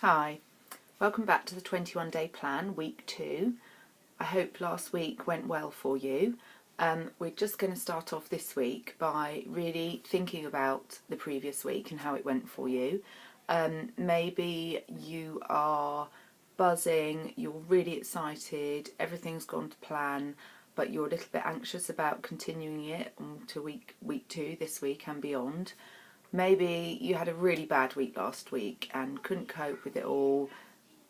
Hi, welcome back to the 21 day plan, week 2. I hope last week went well for you. We're just going to start off this week by really thinking about the previous week and how it went for you. Maybe you are buzzing, you're really excited, everything's gone to plan, but you're a little bit anxious about continuing it to week 2 this week and beyond. Maybe you had a really bad week last week and couldn't cope with it all,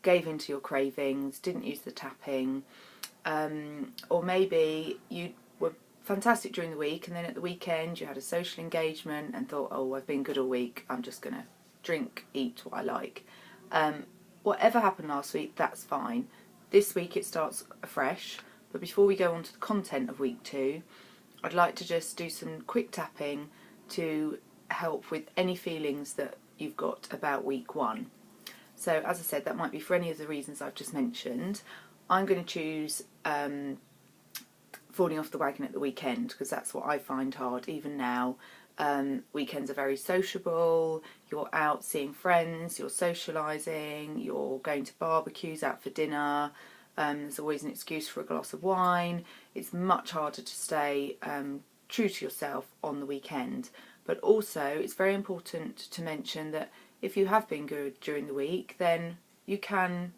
gave in to your cravings, didn't use the tapping, or maybe you were fantastic during the week and then at the weekend you had a social engagement and thought, oh, I've been good all week, I'm just going to drink, eat what I like. Whatever happened last week, that's fine. This week it starts afresh, but before we go on to the content of week 2, I'd like to just do some quick tapping to help with any feelings that you've got about week 1. So as I said, that might be for any of the reasons I've just mentioned. I'm going to choose falling off the wagon at the weekend because that's what I find hard even now. Weekends are very sociable, you're out seeing friends, you're socialising, you're going to barbecues, out for dinner, there's always an excuse for a glass of wine. It's much harder to stay true to yourself on the weekend. But also it's very important to mention that if you have been good during the week, then you can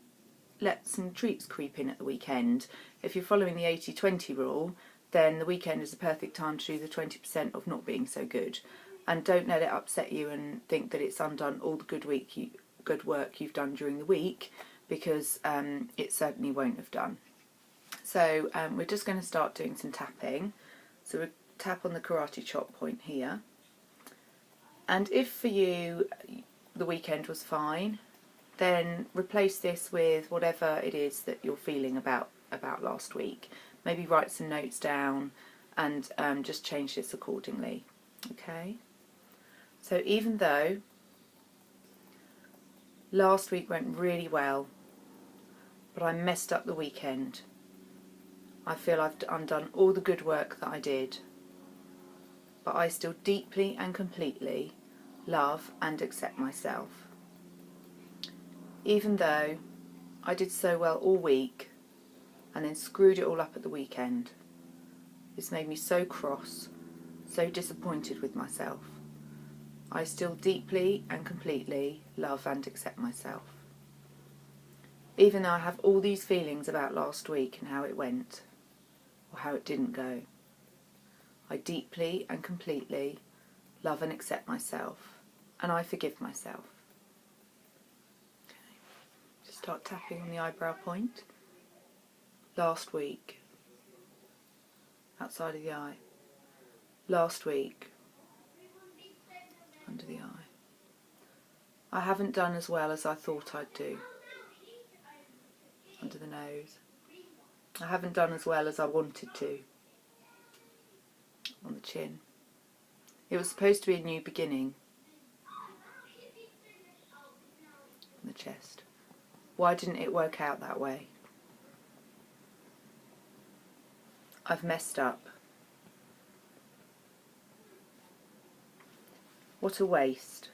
let some treats creep in at the weekend. If you're following the 80-20 rule, then the weekend is the perfect time to do the 20% of not being so good. And don't let it upset you and think that it's undone all the good work you've done during the week, because it certainly won't have done. So we're just going to start doing some tapping. So we'll tap on the karate chop point here. And if for you the weekend was fine, then replace this with whatever it is that you're feeling about last week. Maybe write some notes down and just change this accordingly. Okay? So even though last week went really well, but I messed up the weekend, I feel I've undone all the good work that I did, but I still deeply and completely love and accept myself. Even though I did so well all week and then screwed it all up at the weekend, this made me so cross, so disappointed with myself, I still deeply and completely love and accept myself. Even though I have all these feelings about last week and how it went, or how it didn't go, I deeply and completely love and accept myself, and I forgive myself. Okay. Just start tapping on the eyebrow point. Last week, outside of the eye. Last week, under the eye. I haven't done as well as I thought I'd do. Under the nose. I haven't done as well as I wanted to. On the chin. It was supposed to be a new beginning. On the chest. Why didn't it work out that way? I've messed up. What a waste.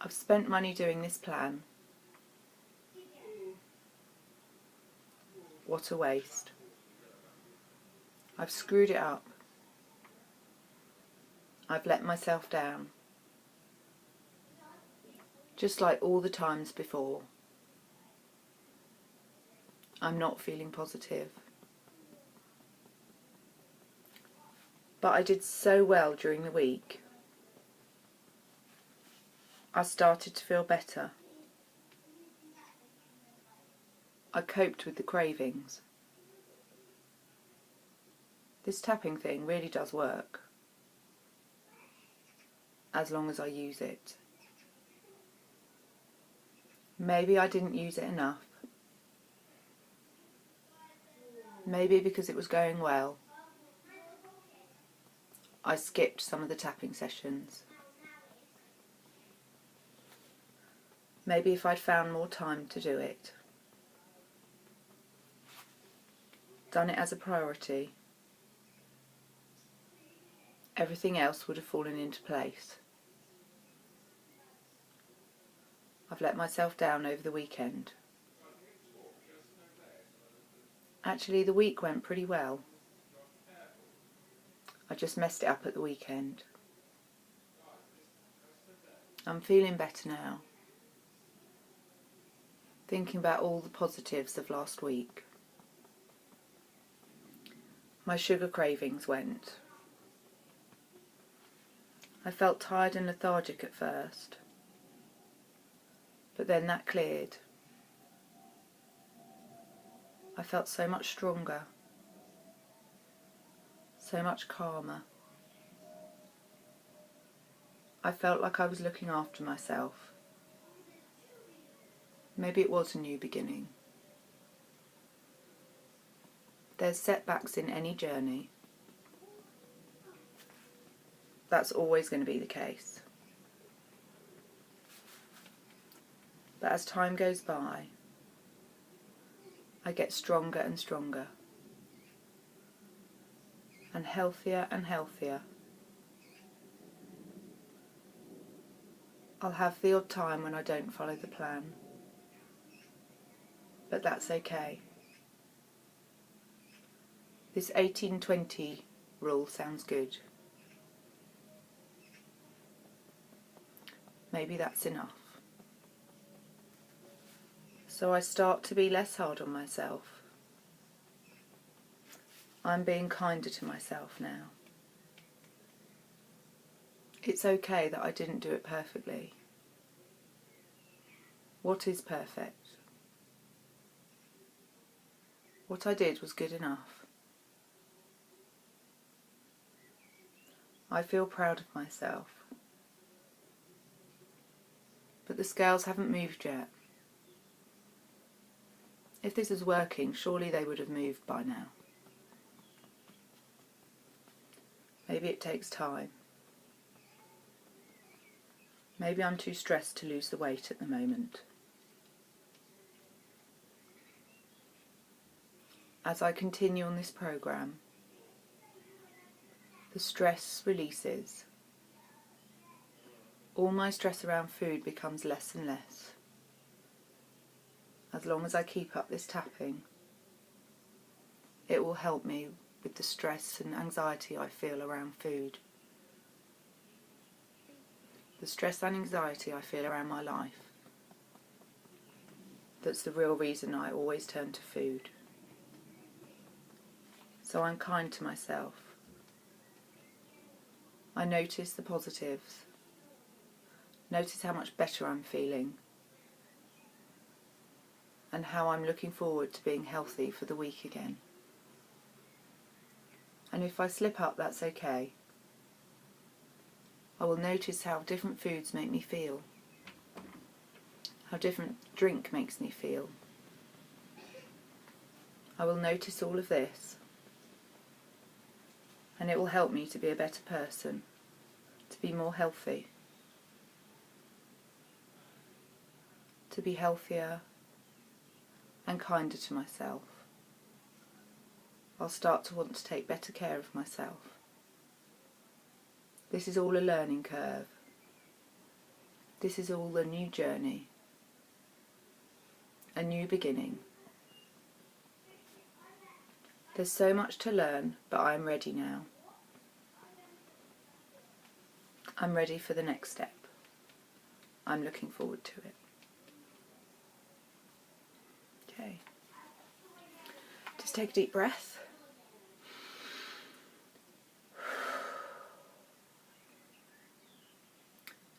I've spent money doing this plan. What a waste. I've screwed it up. I've let myself down. Just like all the times before. I'm not feeling positive. But I did so well during the week. I started to feel better. I coped with the cravings. This tapping thing really does work, as long as I use it. Maybe I didn't use it enough. Maybe because it was going well, I skipped some of the tapping sessions. Maybe if I'd found more time to do it, done it as a priority, everything else would have fallen into place. I've let myself down over the weekend. Actually, the week went pretty well. I just messed it up at the weekend. I'm feeling better now. Thinking about all the positives of last week. My sugar cravings went. I felt tired and lethargic at first, but then that cleared. I felt so much stronger, so much calmer. I felt like I was looking after myself. Maybe it was a new beginning. There's setbacks in any journey. That's always going to be the case. But as time goes by, I get stronger and stronger, and healthier and healthier. I'll have the odd time when I don't follow the plan, but that's okay. This 18-20 rule sounds good. Maybe that's enough. So I start to be less hard on myself. I'm being kinder to myself now. It's okay that I didn't do it perfectly. What is perfect? What I did was good enough. I feel proud of myself. But the scales haven't moved yet. If this is working, surely they would have moved by now. Maybe it takes time. Maybe I'm too stressed to lose the weight at the moment. As I continue on this program, the stress releases. All my stress around food becomes less and less. As long as I keep up this tapping, it will help me with the stress and anxiety I feel around food. The stress and anxiety I feel around my life. That's the real reason I always turn to food. So I'm kind to myself. I notice the positives. Notice how much better I'm feeling. And how I'm looking forward to being healthy for the week again. And if I slip up, that's okay. I will notice how different foods make me feel. How different drink makes me feel. I will notice all of this. And it will help me to be a better person, to be more healthy, to be healthier and kinder to myself. I'll start to want to take better care of myself. This is all a learning curve. This is all a new journey, a new beginning. There's so much to learn, but I'm ready now. I'm ready for the next step. I'm looking forward to it. Okay. Just take a deep breath.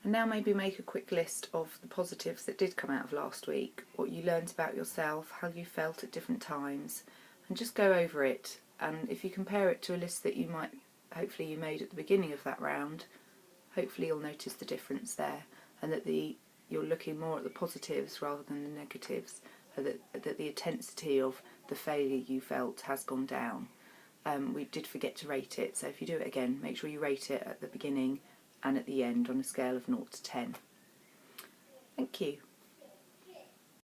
And now maybe make a quick list of the positives that did come out of last week, what you learned about yourself, how you felt at different times, and just go over it. And if you compare it to a list that you might, hopefully you made at the beginning of that round, hopefully you'll notice the difference there, and that you're looking more at the positives rather than the negatives, that the intensity of the failure you felt has gone down. We did forget to rate it, so if you do it again, make sure you rate it at the beginning and at the end on a scale of 0 to 10. Thank you.